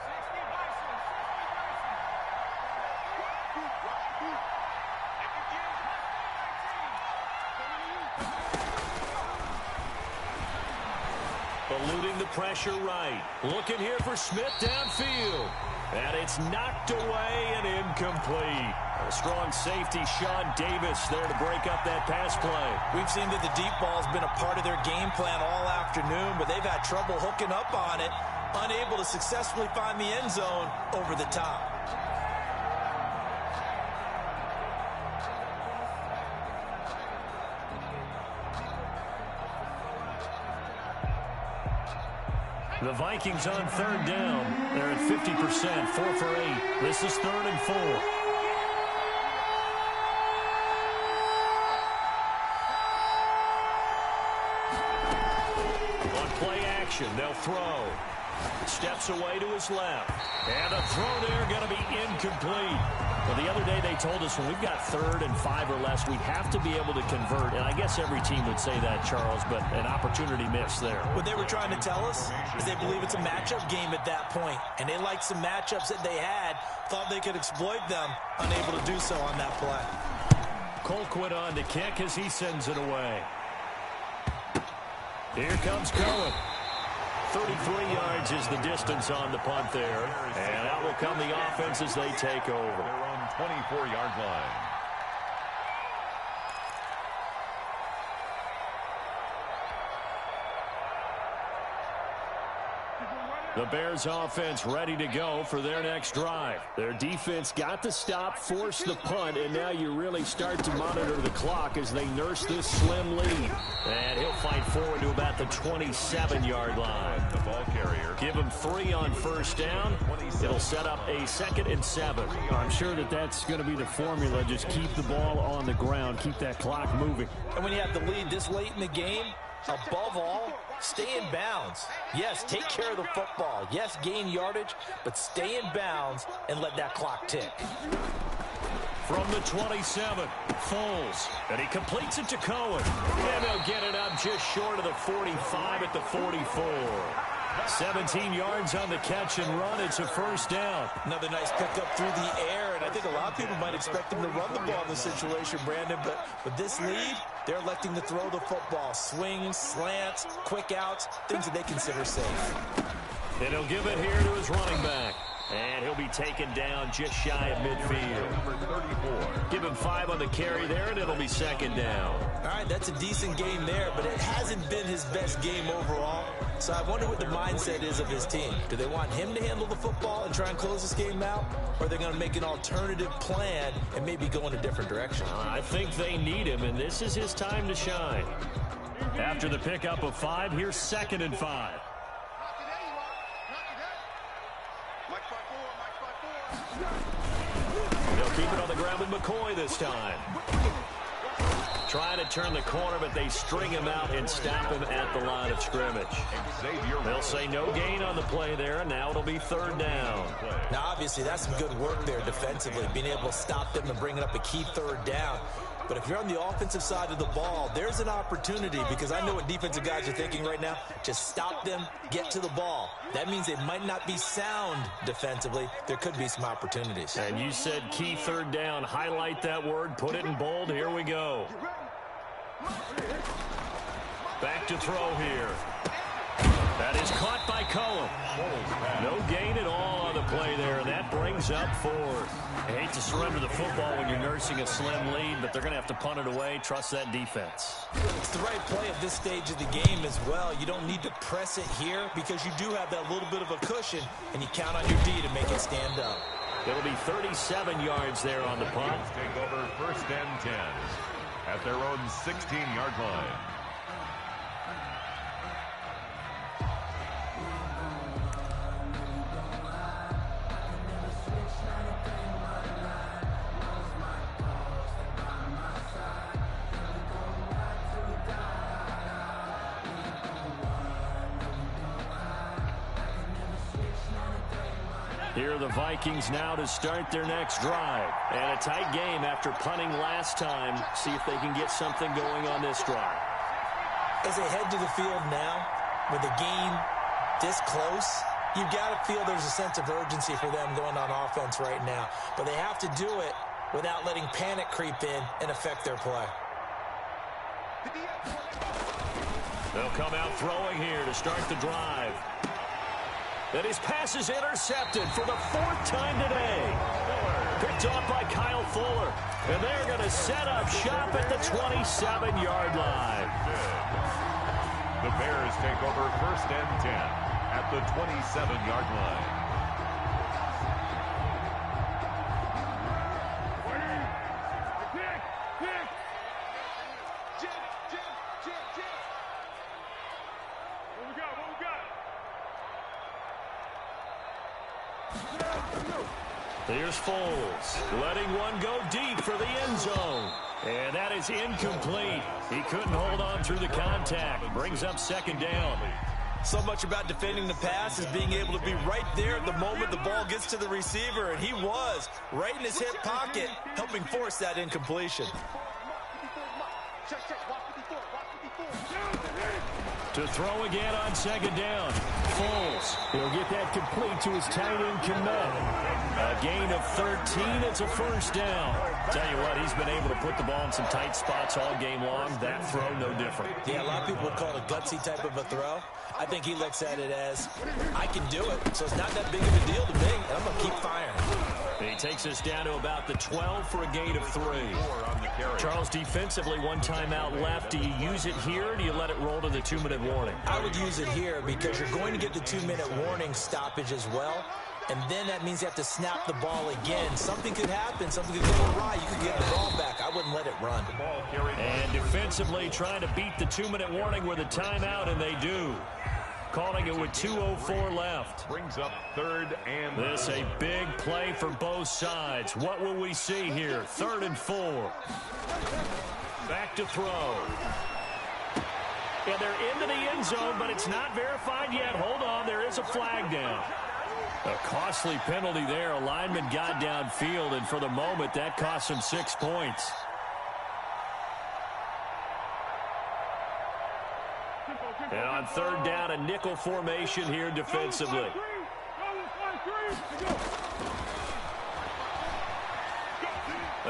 Eluding the pressure right. Looking here for Smith downfield. And it's knocked away and incomplete. A strong safety, Sean Davis, there to break up that pass play. We've seen that the deep ball's been a part of their game plan all afternoon, but they've had trouble hooking up on it, unable to successfully find the end zone over the top. The Vikings on 3rd down. They're at 50%, 4 for 8. This is 3rd and 4. On play action, they'll throw. Steps away to his left. And a throw there going to be incomplete. Well, the other day they told us when we've got 3rd and 5 or less, we have to be able to convert. And I guess every team would say that, Charles, but an opportunity missed there. What they were trying to tell us is they believe it's a matchup game at that point. And they liked some matchups that they had, thought they could exploit them, unable to do so on that play. Colquitt on to kick as he sends it away. Here comes Cohen. 33 yards is the distance on the punt there. And out will come the offense as they take over. Their own 24-yard line. The Bears offense ready to go for their next drive. Their defense got the stop, forced the punt, and now you really start to monitor the clock as they nurse this slim lead. And he'll fight forward to about the 27-yard line. The ball carrier. Give him 3 on first down. It'll set up a 2nd and 7. I'm sure that's going to be the formula. Just keep the ball on the ground, keep that clock moving. And when you have the lead this late in the game, above all, stay in bounds. Yes, take care of the football. Yes, gain yardage, but stay in bounds and let that clock tick. From the 27, Foles, and he completes it to Cohen. And they'll get it up just short of the 45 at the 44. 17 yards on the catch and run. It's a first down. Another nice pickup through the air, and I think a lot of people might expect him to run the ball in this situation, Brandon, but with this lead, they're electing to throw the football. Swings, slants, quick outs, things that they consider safe. And he'll give it here to his running back. And he'll be taken down just shy of midfield. Number 34. Give him 5 on the carry there, and it'll be 2nd down. All right, that's a decent game there, but it hasn't been his best game overall. So I wonder what the mindset is of his team. Do they want him to handle the football and try and close this game out? Or are they going to make an alternative plan and maybe go in a different direction? I think they need him, and this is his time to shine. After the pickup of 5, here's 2nd and 5. They'll keep it on the ground with McCoy this time. Trying to turn the corner, but they string him out and stop him at the line of scrimmage. They'll say no gain on the play there, and now it'll be 3rd down. Now, obviously, that's some good work there defensively, being able to stop them and bringing up a key 3rd down. But if you're on the offensive side of the ball, there's an opportunity, because I know what defensive guys are thinking right now. Just stop them, get to the ball. That means they might not be sound defensively. There could be some opportunities. And you said key 3rd down. Highlight that word. Put it in bold. Here we go. Back to throw here. That is caught by Cohen. No gain at all on the play there, and that brings up 4th. I hate to surrender the football when you're nursing a slim lead, but they're going to have to punt it away. Trust that defense. It's the right play at this stage of the game as well. You don't need to press it here because you do have that little bit of a cushion, and you count on your D to make it stand up. It'll be 37 yards there on the punt. Take over 1st and 10 at their own 16-yard line. Here are the Vikings now to start their next drive. And a tight game after punting last time. See if they can get something going on this drive. As they head to the field now, with the game this close, you've got to feel there's a sense of urgency for them going on offense right now. But they have to do it without letting panic creep in and affect their play. They'll come out throwing here to start the drive. And his pass is intercepted for the 4th time today. Picked off by Kyle Fuller. And they're going to set up shop at the 27-yard line. The Bears take over 1st and 10 at the 27-yard line. Here's Foles, letting one go deep for the end zone. And that is incomplete. He couldn't hold on through the contact. Brings up 2nd down. So much about defending the pass is being able to be right there at the moment the ball gets to the receiver, and he was right in his hip pocket, helping force that incompletion. To throw again on second down. Foles. He'll get that complete to his tight end, Kmet. A gain of 13. It's a first down. Tell you what, he's been able to put the ball in some tight spots all game long. That throw, no different. Yeah, a lot of people would call it a gutsy type of a throw. I think he looks at it as, I can do it, so it's not that big of a deal to me, and I'm going to keep firing. He takes us down to about the 12 for a gain of 3. Charles, defensively, one timeout left. Do you use it here, or do you let it roll to the 2-minute warning? I would use it here because you're going to get the 2-minute warning stoppage as well. And then that means you have to snap the ball again. Something could happen. Something could go awry. You could get the ball back. I wouldn't let it run. And defensively trying to beat the 2-minute warning with a timeout, and they do. Calling it with 2:04 left. Brings up 3rd and... This a big play for both sides. What will we see here? 3rd and 4. Back to throw. Yeah, they're into the end zone, but it's not verified yet. Hold on, there is a flag down. A costly penalty there. A lineman got downfield, and for the moment, that cost him 6 points. And on 3rd down, a nickel formation here defensively.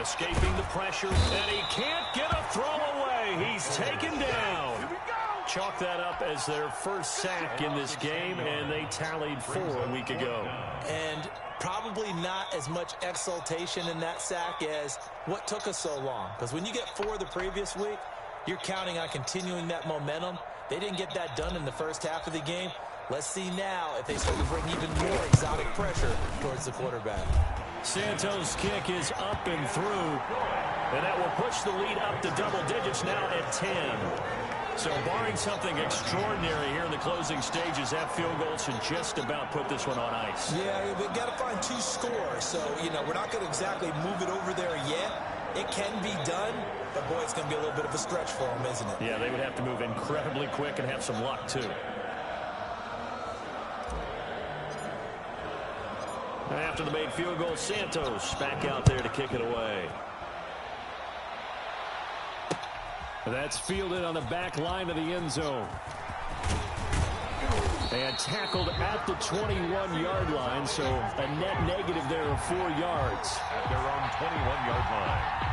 Escaping the pressure, and he can't get a throw away. He's taken down. Chalk that up as their first sack in this game, and they tallied 4 a week ago. And probably not as much exultation in that sack as what took us so long. Because when you get 4 the previous week, you're counting on continuing that momentum. They didn't get that done in the first half of the game. Let's see now if they start to bring even more exotic pressure towards the quarterback. Santos' kick is up and through, and that will push the lead up to double digits now at 10. So barring something extraordinary here in the closing stages, that field goal should just about put this one on ice. Yeah, we've got to find 2 scores. So, we're not going to exactly move it over there yet. It can be done, but, boy, it's going to be a little bit of a stretch for them, isn't it? Yeah, they would have to move incredibly quick and have some luck, too. After the made field goal, Santos back out there to kick it away. That's fielded on the back line of the end zone. And tackled at the 21-yard line, so a net negative there of 4 yards. At their own 21-yard line.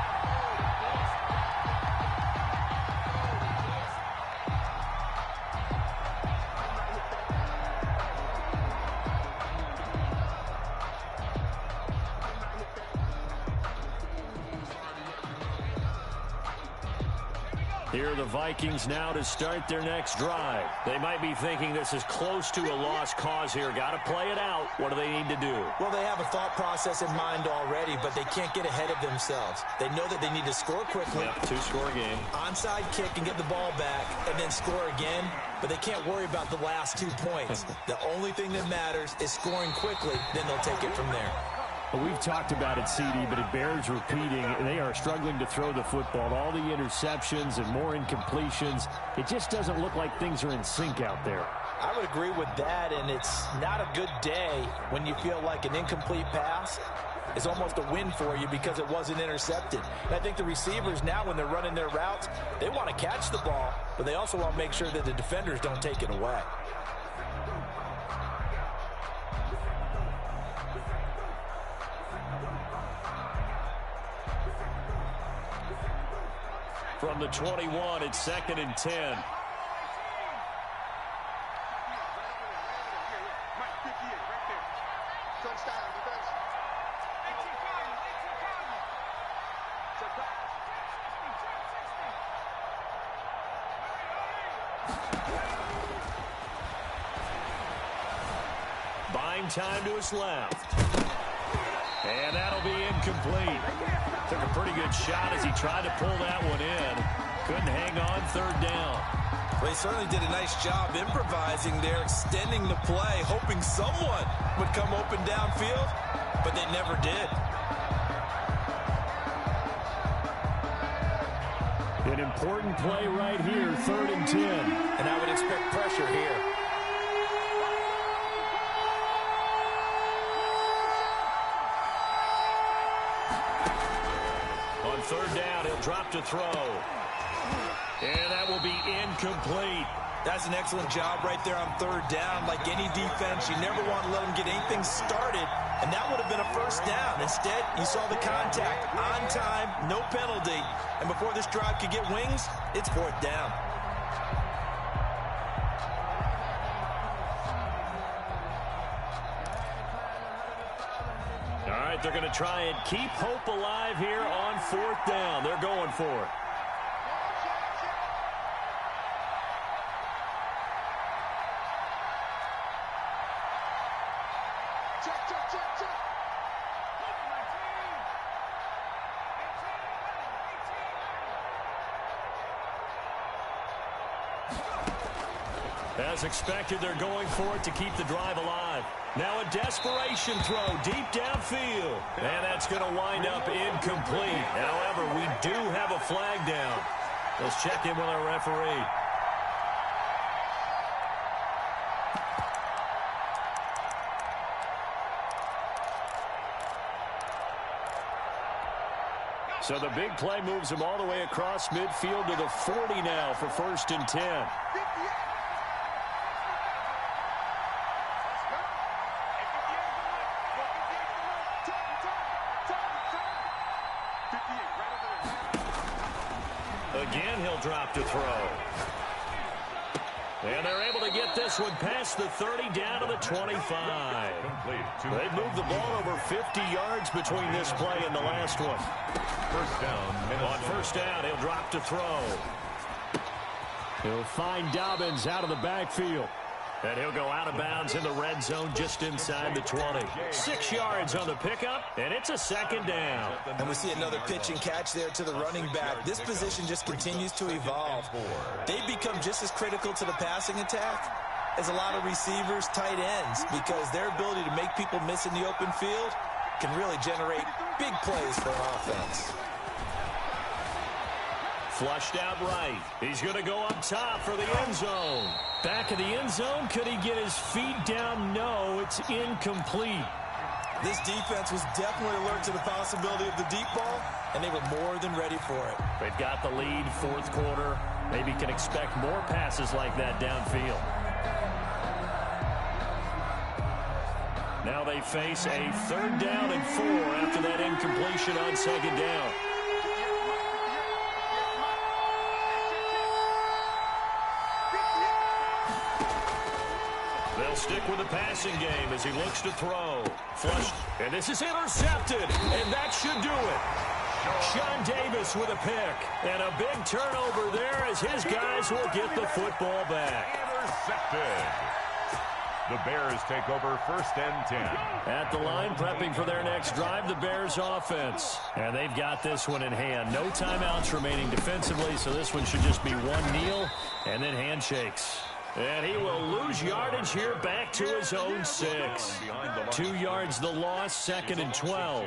Here are the Vikings now to start their next drive. They might be thinking this is close to a lost cause here. Got to play it out. What do they need to do? Well, they have a thought process in mind already, but they can't get ahead of themselves. They know that they need to score quickly. Yep, 2-score game. Onside kick and get the ball back and then score again, but they can't worry about the last 2 points. The only thing that matters is scoring quickly, then they'll take it from there. Well, we've talked about it, CD, but it bears repeating. They are struggling to throw the football. All the interceptions and more incompletions. It just doesn't look like things are in sync out there. I would agree with that, and it's not a good day when you feel like an incomplete pass is almost a win for you because it wasn't intercepted. And I think the receivers now, when they're running their routes, they want to catch the ball, but they also want to make sure that the defenders don't take it away. From the 21, it's 2nd and 10. Buying time to his left. And that'll be incomplete. Took a pretty good shot as he tried to pull that one in. Couldn't hang on 3rd down. Well, he certainly did a nice job improvising there, extending the play, hoping someone would come open downfield, but they never did. An important play right here, 3rd and 10. And I would expect pressure here. On 3rd down, he'll drop to throw. And that will be incomplete. That's an excellent job right there on third down. Like any defense, you never want to let them get anything started, and that would have been a first down. Instead, you saw the contact on time, no penalty, and before this drive could get wings, it's fourth down. All right, they're going to try and keep hope alive here on fourth down. They're going for it. As expected, they're going for it to keep the drive alive. Now a desperation throw deep downfield. And that's going to wind up incomplete. However, we do have a flag down. Let's check in with our referee. So the big play moves him all the way across midfield to the 40 now for 1st and 10. Again, he'll drop to throw. And they're able to get this one past the 30 down to the 25. They've moved the ball over 50 yards between this play and the last one. First down. On first down, he'll drop to throw. He'll find Dobbins out of the backfield. And he'll go out of bounds in the red zone just inside the 20. 6 yards on the pickup, and it's a second down. And we see another pitch and catch there to the running back. This position just continues to evolve. They become just as critical to the passing attack as a lot of receivers, tight ends, because their ability to make people miss in the open field can really generate big plays for an offense. Flushed out right. He's going to go up top for the end zone. Back of the end zone. Could he get his feet down? No, it's incomplete. This defense was definitely alert to the possibility of the deep ball, and they were more than ready for it. They've got the lead, fourth quarter. Maybe can expect more passes like that downfield. Now they face a 3rd down and 4 after that incompletion on 2nd down. They'll stick with the passing game as he looks to throw. Flushed, and this is intercepted, and that should do it. Sean Davis with a pick, and a big turnover there as his guys will get the football back. Intercepted. The Bears take over 1st and 10. At the line, prepping for their next drive, the Bears offense. And they've got this one in hand. No timeouts remaining defensively, so this one should just be one kneel and then handshakes. And he will lose yardage here back to his own 6. 2 yards the loss, 2nd and 12.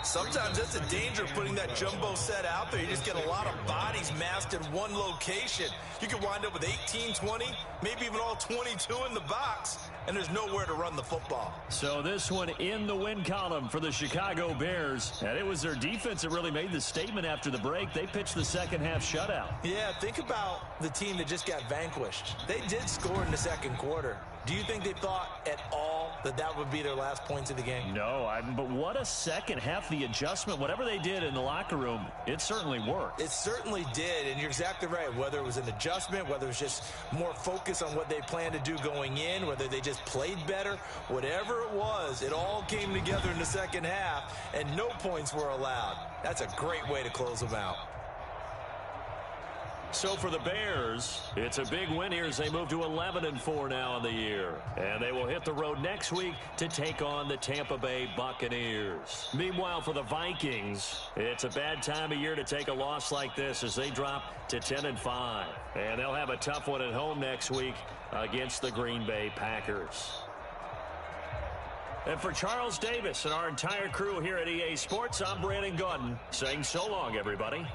Sometimes that's a danger of putting that jumbo set out there. You just get a lot of bodies massed in one location. You could wind up with 18, 20, maybe even all 22 in the box, and there's nowhere to run the football. So this one in the win column for the Chicago Bears. And it was their defense that really made the statement after the break. They pitched the second half shutout. Yeah, think about the team that just got vanquished. They did score in the second quarter. Do you think they thought at all that that would be their last points of the game? No, but what a second half. The adjustment, whatever they did in the locker room, it certainly worked. It certainly did, and you're exactly right. Whether it was an adjustment, whether it was just more focus on what they planned to do going in, whether they just played better, whatever it was, it all came together in the second half, and no points were allowed. That's a great way to close them out. So for the Bears, it's a big win here as they move to 11-4 now in the year. And they will hit the road next week to take on the Tampa Bay Buccaneers. Meanwhile, for the Vikings, it's a bad time of year to take a loss like this as they drop to 10-5. And they'll have a tough one at home next week against the Green Bay Packers. And for Charles Davis and our entire crew here at EA Sports, I'm Brandon Gaudin saying so long, everybody.